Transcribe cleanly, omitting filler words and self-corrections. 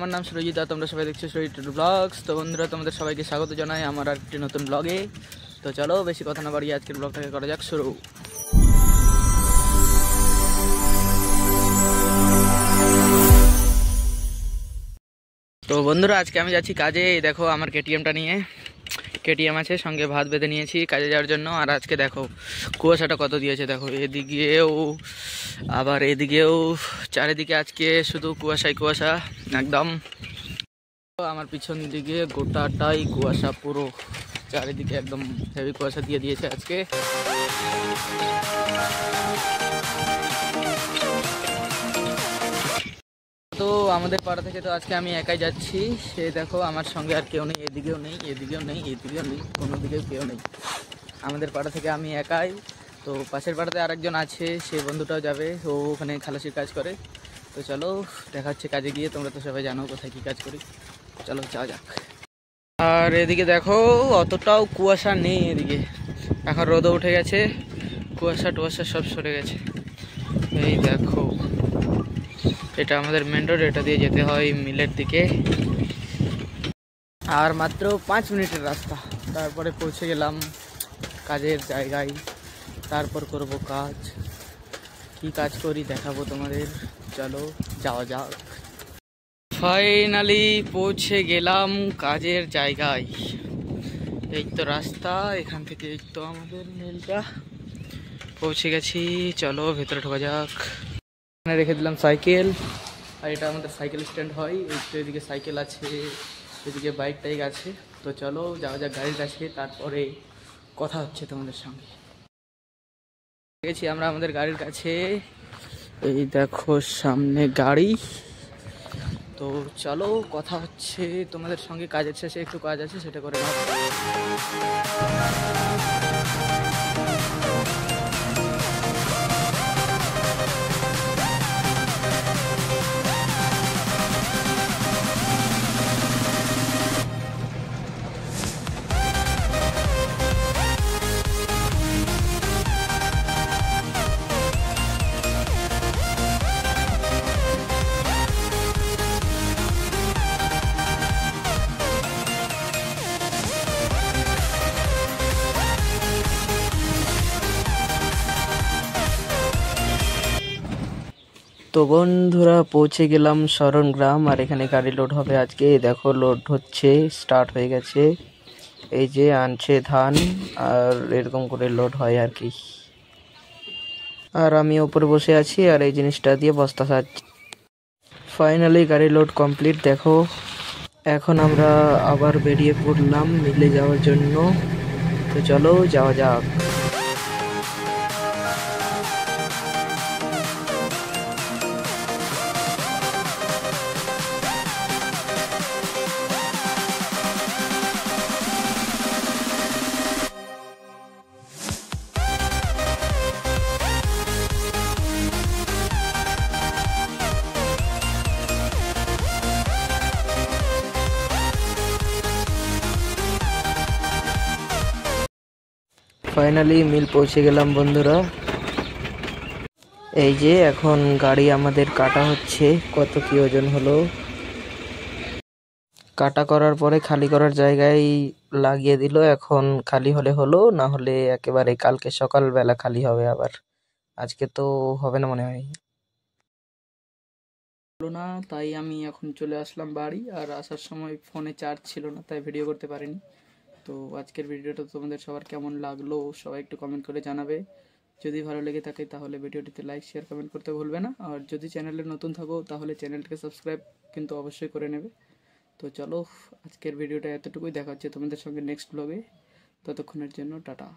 আমার নাম সুরজিৎ আর তোমরা সবাই দেখছো সুরজিৎ ব্লগস। তো বন্ধুরা, তোমাদের সবাইকে স্বাগত জানাই আমার আরেকটি নতুন ব্লগে। তো চলো বেশি কথা না বাড়িয়ে আজকের ব্লগটাকে করা যাক শুরু। তো বন্ধুরা, আজকে আমি যাচ্ছি কাজে। দেখো আমার কেটিএমটা নিয়ে, কেটিএম আছে, সঙ্গে ভাত বেঁধে নিয়েছি কাজে যাওয়ার জন্য। আর আজকে দেখো কুয়াশাটা কত দিয়েছে, দেখো এদিকেও আবার এদিকেও, চারিদিকে আজকে শুধু কুয়াশাই কুয়াশা একদম। আমার পিছন দিকে গোটাটাই কুয়াশা, পুরো চারিদিকে একদম হেভি কুয়াশা দিয়ে দিয়েছে আজকে। তো আমাদের পাড়া থেকে তো আজকে আমি একাই যাচ্ছি। সে দেখো আমার সঙ্গে আর কেউ নেই, এদিকেও নেই, এদিকেও নেই, এদিকেও নেই, কোনো দিকেও কেউ নেই। আমাদের পাড়া থেকে আমি একাই। তো পাশের পাড়াতে আরেকজন আছে, সে বন্ধুটাও যাবে, ও ওখানে খালাসির কাজ করে। তো চলো দেখা হচ্ছে কাজে গিয়ে। তোমরা তো সবাই জানো কোথায় কী কাজ করি। চলো যাওয়া যাক। আর এদিকে দেখো অতটাও কুয়াশা নেই, এদিকে এখন রোদও উঠে গেছে, কুয়াশা টুয়াশা সব সরে গেছে। এই দেখো এটা আমাদের মেন রোড, এটা দিয়ে যেতে হয় মিলের দিকে। আর মাত্র 5 মিনিটের রাস্তা, তারপরে পৌঁছে গেলাম কাজের জায়গায়। তারপর করব কাজ, কি কাজ করি দেখাবো তোমাদের। চলো যাওয়া যাক। ফাইনালি পৌঁছে গেলাম কাজের জায়গায়। এই তো রাস্তা, এখান থেকে এই তো আমাদের মিলটা, পৌঁছে গেছি। চলো ভেতরে ঢোকা যাক। এখানে রেখে দিলাম সাইকেল, আর এটা আমাদের সাইকেল স্ট্যান্ড হয়। এই তো এদিকে সাইকেল আছে, এদিকে বাইক টাইক আছে। তো চলো যাওয়া যাক গাড়ির কাছে, তারপরে কথা হচ্ছে তোমাদের সঙ্গে। গেছি আমরা আমাদের গাড়ির কাছে, এই দেখো সামনে গাড়ি। তো চলো কথা হচ্ছে তোমাদের সঙ্গে। কাজের শেষে একটু কাজ আছে, সেটা করে নাও। তো বন্ধুরা, পৌঁছে গেলাম শরণগ্রাম। আর এখানে গাড়ি লোড হবে আজকে। দেখো লোড হচ্ছে, স্টার্ট হয়ে গেছে। এই যে আনছে ধান, আর এরকম করে লোড হয় আর কি। আর আমি উপরে বসে আছি আর এই জিনিসটা দিয়ে বস্তা সাজাচ্ছি। ফাইনালি গাড়ি লোড কমপ্লিট। দেখো এখন আমরা আবার বেরিয়ে পড়লাম মিলে যাওয়ার জন্য। তো চলো যাওয়া যাক। ফাইনালি মিল পৌঁছে গেলাম বন্ধুরা। এই যে এখন গাড়ি আমাদের কাটা হচ্ছে, কত কি ওজন হলো। কাটা করার পরে খালি করার জায়গায় লাগিয়ে দিল। এখন খালি হলে হলো, না হলে একেবারে কালকে সকালবেলা খালি হবে আবার। আজকে তো হবে না মনে হয়। হলো না, তাই আমি এখন চলে আসলাম বাড়ি। আর আসার সময় ফোনে চার্জ ছিল না, তাই ভিডিও করতে পারিনি। তো আজকের ভিডিওটা তোমাদের সবার কেমন লাগলো সবাই একটু কমেন্ট করে জানাবে। যদি ভালো লেগে থাকে তাহলে ভিডিওটিতে লাইক শেয়ার কমেন্ট করতে ভুলবে না। আর যদি চ্যানেলে নতুন থাকো তাহলে চ্যানেলটাকে সাবস্ক্রাইব কিন্তু অবশ্যই করে নেবে। তো চলো আজকের ভিডিওটা এতটুকুই, দেখা হচ্ছে তোমাদের সঙ্গে নেক্সট ব্লগে। ততক্ষণের জন্য টাটা।